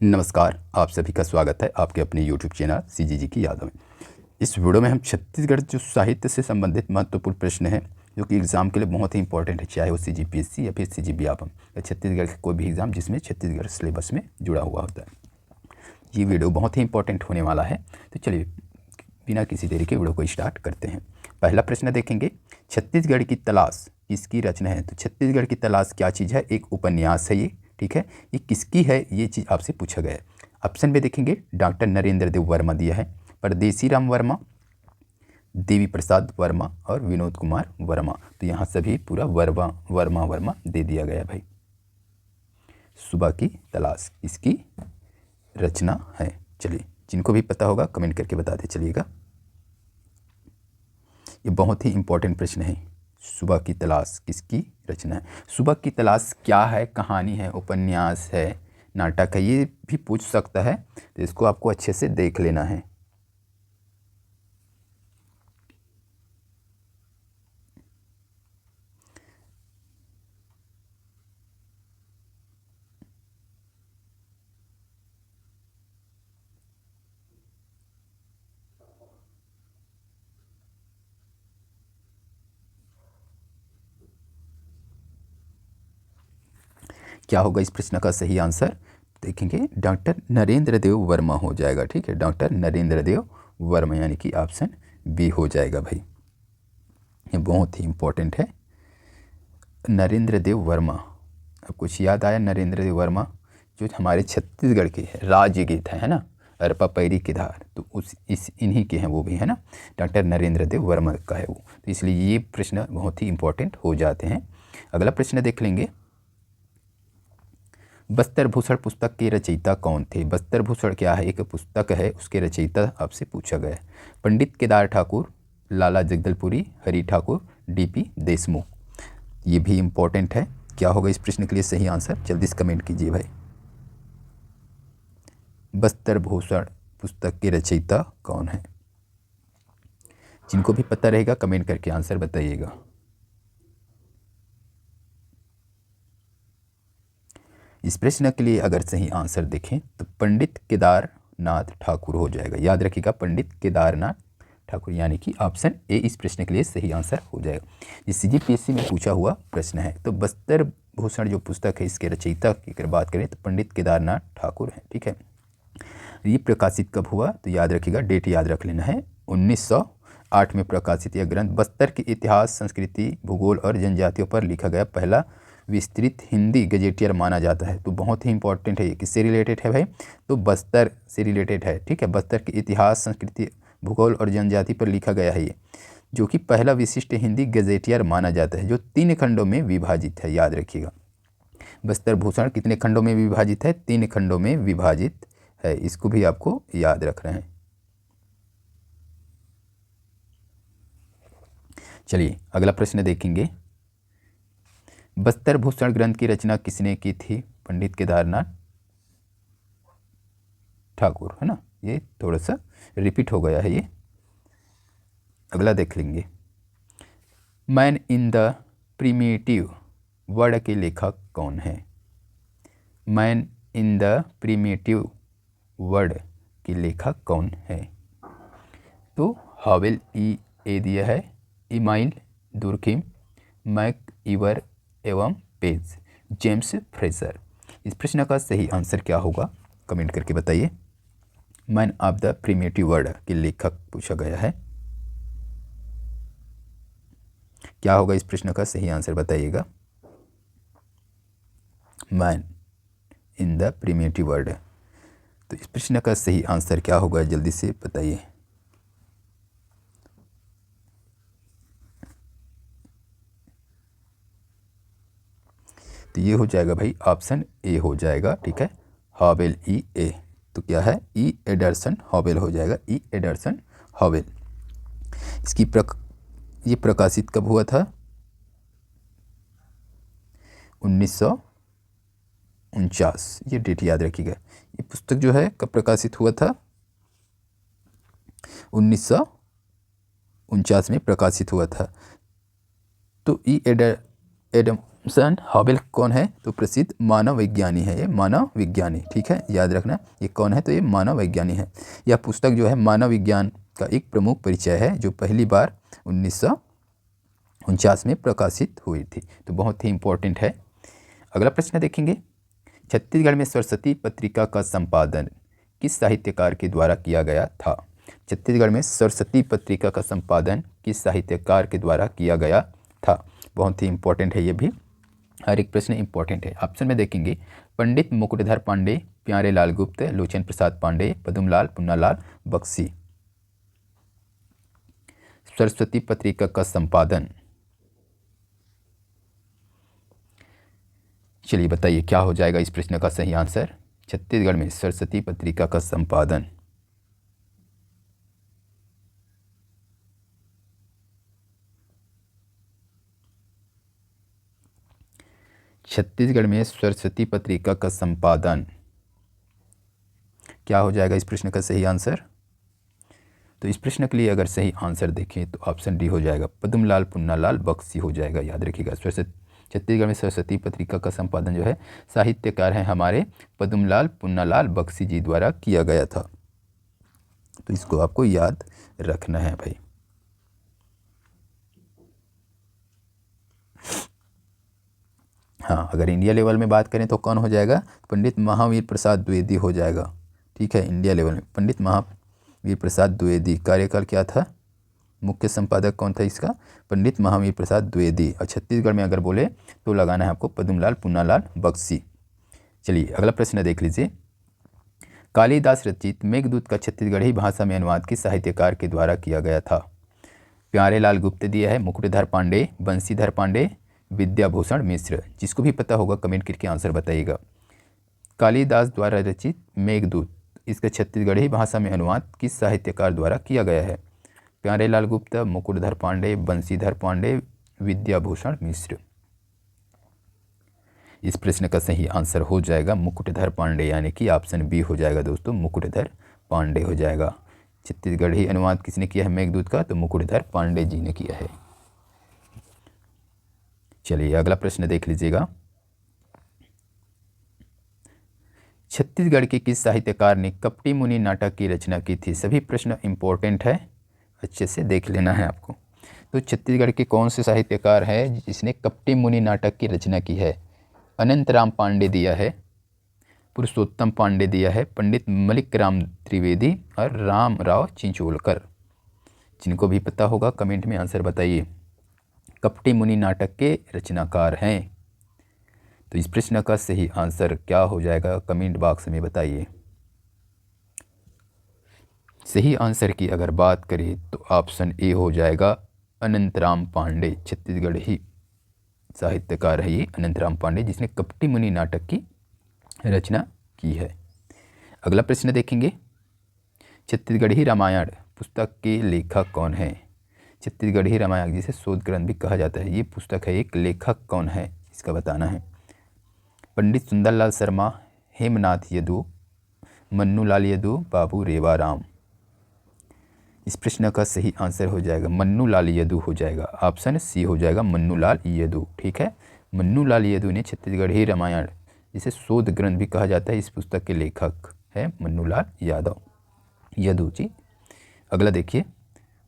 नमस्कार, आप सभी का स्वागत है आपके अपने YouTube चैनल CGG की यादों में। इस वीडियो में हम छत्तीसगढ़ जो साहित्य से संबंधित महत्वपूर्ण प्रश्न हैं जो कि एग्ज़ाम के लिए बहुत ही इंपॉर्टेंट है, चाहे वो CGPSC या फिर CGBAPM या छत्तीसगढ़ के कोई भी एग्ज़ाम जिसमें छत्तीसगढ़ सिलेबस में जुड़ा हुआ होता है। ये वीडियो बहुत ही इंपॉर्टेंट होने वाला है, तो चलिए बिना किसी देरी के वीडियो को स्टार्ट करते हैं। पहला प्रश्न देखेंगे, छत्तीसगढ़ की तलाश किसकी रचना है? तो छत्तीसगढ़ की तलाश क्या चीज़ है? एक उपन्यास है ये, ठीक है। ये किसकी है, ये चीज़ आपसे पूछा गया है। ऑप्शन में देखेंगे, डॉक्टर नरेंद्र देव वर्मा दिया है, परदेसी राम वर्मा, देवी प्रसाद वर्मा और विनोद कुमार वर्मा। तो यहाँ सभी पूरा वर्मा दे दिया गया भाई। सुबह की तलाश इसकी रचना है। चलिए, जिनको भी पता होगा कमेंट करके बताते चलिएगा। ये बहुत ही इंपॉर्टेंट प्रश्न है। सुबह की तलाश किसकी रचना है? सुबह की तलाश क्या है? कहानी है, उपन्यास है, नाटक है, ये भी पूछ सकता है, तो इसको आपको अच्छे से देख लेना है। क्या होगा इस प्रश्न का सही आंसर? देखेंगे, डॉक्टर नरेंद्र देव वर्मा हो जाएगा, ठीक है। डॉक्टर नरेंद्र देव वर्मा यानी कि ऑप्शन बी हो जाएगा भाई। ये बहुत ही इंपॉर्टेंट है। नरेंद्र देव वर्मा, अब कुछ याद आया? नरेंद्र देव वर्मा जो हमारे छत्तीसगढ़ के है, राज्य गीत है ना, अरपा पैरी की धार, तो इन्हीं के हैं वो भी, है ना। डॉक्टर नरेंद्र देव वर्मा का है वो, तो इसलिए ये प्रश्न बहुत ही इंपॉर्टेंट हो जाते हैं। अगला प्रश्न देख लेंगे, बस्तर भूषण पुस्तक के रचयिता कौन थे? बस्तर भूषण क्या है? एक पुस्तक है, उसके रचयिता आपसे पूछा गया है। पंडित केदार ठाकुर, लाला जगदलपुरी, हरि ठाकुर, DP देशमुख। ये भी इंपॉर्टेंट है। क्या होगा इस प्रश्न के लिए सही आंसर? जल्दी से कमेंट कीजिए भाई। बस्तर भूषण पुस्तक के रचयिता कौन है? जिनको भी पता रहेगा कमेंट करके आंसर बताइएगा। इस प्रश्न के लिए अगर सही आंसर देखें तो पंडित केदारनाथ ठाकुर हो जाएगा। याद रखिएगा, पंडित केदारनाथ ठाकुर, यानी कि ऑप्शन ए इस प्रश्न के लिए सही आंसर हो जाएगा। ये CGPSC में पूछा हुआ प्रश्न है। तो बस्तर भूषण जो पुस्तक है, इसके रचयिता की अगर बात करें तो पंडित केदारनाथ ठाकुर हैं, ठीक है। ये प्रकाशित कब हुआ? तो याद रखिएगा, डेट याद रख लेना है। 1908 में प्रकाशित यह ग्रंथ बस्तर के इतिहास, संस्कृति, भूगोल और जनजातियों पर लिखा गया पहला विस्तृत हिंदी गजेटियर माना जाता है। तो बहुत ही इंपॉर्टेंट है। ये किससे रिलेटेड है भाई? तो बस्तर से रिलेटेड है, ठीक है। बस्तर के इतिहास, संस्कृति, भूगोल और जनजाति पर लिखा गया है ये, जो कि पहला विशिष्ट हिंदी गजेटियर माना जाता है, जो 3 खंडों में विभाजित है। याद रखिएगा, बस्तर भूषण कितने खंडों में विभाजित है? 3 खंडों में विभाजित है। इसको भी आपको याद रखना है। चलिए अगला प्रश्न देखेंगे, बस्तर भूषण ग्रंथ की रचना किसने की थी? पंडित केदारनाथ ठाकुर, है ना। ये थोड़ा सा रिपीट हो गया है ये। अगला देख लेंगे, man in the primitive word के लेखक कौन है? Man in the primitive word के लेखक कौन है? तो हावेल ए दिया है, इमाइल दुर्खिम, मैक इवर एवं पेज, जेम्स फ्रेजर। इस प्रश्न का सही आंसर क्या होगा? कमेंट करके बताइए। Man of the primitive word के लेखक पूछा गया है। क्या होगा इस प्रश्न का सही आंसर बताइएगा। Man in the primitive word, तो इस प्रश्न का सही आंसर क्या होगा? जल्दी से बताइए। तो ये हो जाएगा भाई, ऑप्शन ए हो जाएगा, ठीक है। हॉवेल E.A. तो क्या है? E. एडरसन हॉवेल हो जाएगा, E. एडरसन हॉवेल। इसकी ये प्रकाशित कब हुआ था? 1949। ये डेट याद रखिएगा। ये पुस्तक जो है कब प्रकाशित हुआ था? 1949 में प्रकाशित हुआ था। तो E. सन हॉबल कौन है? तो प्रसिद्ध मानव विज्ञानी है, ये मानव विज्ञानी, ठीक है, याद रखना ये कौन है, तो ये मानव विज्ञानी है। यह पुस्तक जो है मानव विज्ञान का एक प्रमुख परिचय है जो पहली बार 1949 में प्रकाशित हुई थी। तो बहुत ही इम्पोर्टेंट है। अगला प्रश्न देखेंगे, छत्तीसगढ़ में सरस्वती पत्रिका का संपादन किस साहित्यकार के द्वारा किया गया था? छत्तीसगढ़ में सरस्वती पत्रिका का संपादन किस साहित्यकार के द्वारा किया गया था? बहुत ही इम्पोर्टेंट है, ये भी हर एक प्रश्न इम्पोर्टेंट है। ऑप्शन में देखेंगे, पंडित मुकुटधर पांडे, प्यारेलाल गुप्त, लोचन प्रसाद पांडे, पद्मलाल पुन्नालाल बख्शी। सरस्वती पत्रिका का संपादन, चलिए बताइए क्या हो जाएगा इस प्रश्न का सही आंसर? छत्तीसगढ़ में सरस्वती पत्रिका का संपादन, छत्तीसगढ़ में सरस्वती पत्रिका का संपादन क्या हो जाएगा इस प्रश्न का सही आंसर? तो इस प्रश्न के लिए अगर सही आंसर देखें तो ऑप्शन डी हो जाएगा, पद्मलाल पुन्नालाल बख्शी हो जाएगा। याद रखिएगा, छत्तीसगढ़ में सरस्वती पत्रिका का संपादन जो है साहित्यकार हैं हमारे पद्मलाल पुन्नालाल बख्शी जी द्वारा किया गया था। तो इसको आपको याद रखना है भाई। हाँ, अगर इंडिया लेवल में बात करें तो कौन हो जाएगा? पंडित महावीर प्रसाद द्विवेदी हो जाएगा, ठीक है। इंडिया लेवल में पंडित महावीर प्रसाद द्विवेदी, कार्यकाल क्या था? मुख्य संपादक कौन था इसका? पंडित महावीर प्रसाद द्विवेदी। और छत्तीसगढ़ में अगर बोले तो लगाना है आपको पद्मलाल पुन्नालाल बख्शी। चलिए अगला प्रश्न देख लीजिए, कालिदास रचित मेघदूत का छत्तीसगढ़ी भाषा में अनुवाद किस साहित्यकार के द्वारा किया गया था? प्यारेलाल गुप्त दिया है, मुकुटधर पांडे, बंशीधर पांडे, विद्याभूषण मिश्र। जिसको भी पता होगा कमेंट करके आंसर बताइएगा। कालिदास द्वारा रचित मेघदूत, इसका छत्तीसगढ़ी भाषा में अनुवाद किस साहित्यकार द्वारा किया गया है? प्यारेलाल गुप्त, मुकुटधर पांडे, बंशीधर पांडे, विद्याभूषण मिश्र। इस प्रश्न का सही आंसर हो जाएगा मुकुटधर पांडे, यानी कि ऑप्शन बी हो जाएगा दोस्तों, मुकुटधर पांडे हो जाएगा। छत्तीसगढ़ी अनुवाद किसने किया है मेघदूत का? तो मुकुटधर पांडे जी ने किया है। चलिए अगला प्रश्न देख लीजिएगा, छत्तीसगढ़ के किस साहित्यकार ने कपटी मुनि नाटक की रचना की थी? सभी प्रश्न इंपॉर्टेंट है, अच्छे से देख लेना है आपको। तो छत्तीसगढ़ के कौन से साहित्यकार है जिसने कपटी मुनि नाटक की रचना की है? अनंतराम पांडे दिया है, पुरुषोत्तम पांडे दिया है, पंडित मलिक राम त्रिवेदी और राम राव चिंचोलकर। जिनको भी पता होगा कमेंट में आंसर बताइए। कपटी मुनि नाटक के रचनाकार हैं। तो इस प्रश्न का सही आंसर क्या हो जाएगा कमेंट बॉक्स में बताइए। सही आंसर की अगर बात करें तो ऑप्शन ए हो जाएगा, अनंतराम पांडे। छत्तीसगढ़ी साहित्यकार है ये अनंतराम पांडे, जिसने कपटी मुनि नाटक की रचना की है। अगला प्रश्न देखेंगे, छत्तीसगढ़ी रामायण पुस्तक के लेखक कौन है? छत्तीसगढ़ी रामायण जिसे शोध ग्रंथ भी कहा जाता है, ये पुस्तक है, एक लेखक कौन है इसका बताना है। पंडित सुंदरलाल शर्मा, हेमनाथ यदु, मन्नूलाल यदु, बाबू रेवाराम। इस प्रश्न का सही आंसर हो जाएगा मन्नूलाल यदु हो जाएगा, ऑप्शन सी हो जाएगा मन्नूलाल यदु, ठीक है। मन्नूलाल यदु ने छत्तीसगढ़ी रामायण जिसे शोध ग्रंथ भी कहा जाता है, इस पुस्तक के लेखक है मन्नूलाल यदु जी। अगला देखिए,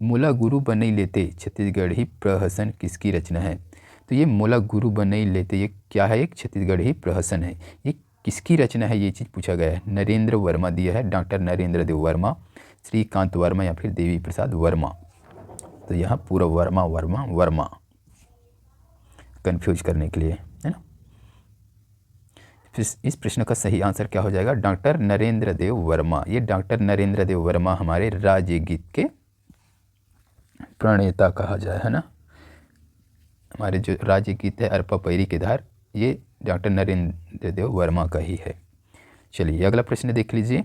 मोला गुरु बनई लेते छत्तीसगढ़ी प्रहसन किसकी रचना है? तो ये मोला गुरु बनई लेते ये क्या है? एक छत्तीसगढ़ी प्रहसन है। ये किसकी रचना है ये चीज़ पूछा गया है। नरेंद्र वर्मा दिया है, डॉक्टर नरेंद्र देव वर्मा, श्रीकांत वर्मा या फिर देवी प्रसाद वर्मा। तो यहाँ पूरा वर्मा वर्मा वर्मा कंफ्यूज करने के लिए है ना। फिर इस प्रश्न का सही आंसर क्या हो जाएगा? डॉक्टर नरेंद्र देव वर्मा। ये डॉक्टर नरेंद्र देव वर्मा हमारे राज्य गीत के प्रणेता कहा जाए, है ना। हमारे जो राज्य गीत है अरपा पैरी के धार, ये डॉक्टर नरेंद्र देव वर्मा का ही है। चलिए अगला प्रश्न देख लीजिए,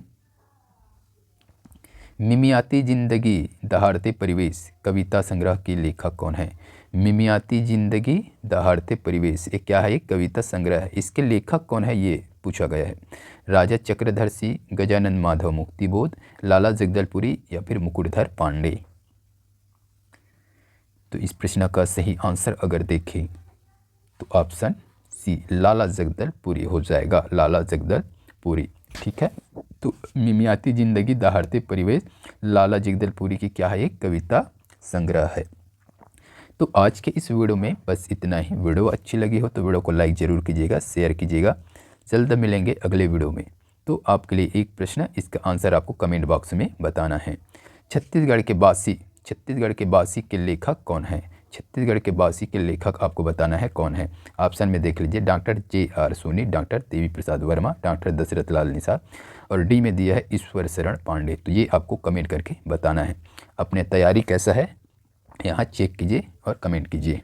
मिमियाती जिंदगी दहाड़ते परिवेश कविता संग्रह के लेखक कौन है? मिमियाती जिंदगी दहाड़ते परिवेश ये क्या है? एक कविता संग्रह है, इसके लेखक कौन है ये पूछा गया है। राजा चक्रधर सिंह, गजानन माधव मुक्तिबोध, लाला जगदलपुरी या फिर मुकुटधर पांडे। तो इस प्रश्न का सही आंसर अगर देखें तो ऑप्शन सी लाला जगदलपुरी हो जाएगा, लाला जगदलपुरी। ठीक है, तो मिमियाती जिंदगी दहाड़ते परिवेश लाला जगदलपुरी की क्या है, एक कविता संग्रह है। तो आज के इस वीडियो में बस इतना ही। वीडियो अच्छी लगी हो तो वीडियो को लाइक ज़रूर कीजिएगा, शेयर कीजिएगा। जल्द मिलेंगे अगले वीडियो में। तो आपके लिए एक प्रश्न, इसका आंसर आपको कमेंट बॉक्स में बताना है। छत्तीसगढ़ के बासी के लेखक कौन है? छत्तीसगढ़ के बासी के लेखक आपको बताना है कौन है। ऑप्शन में देख लीजिए, doctor J.R. Soni, doctor Devi Prasad Verma, doctor Dasharath लाल निषाद, और डी में दिया है ईश्वर शरण पांडे। तो ये आपको कमेंट करके बताना है। अपने तैयारी कैसा है यहाँ चेक कीजिए और कमेंट कीजिए।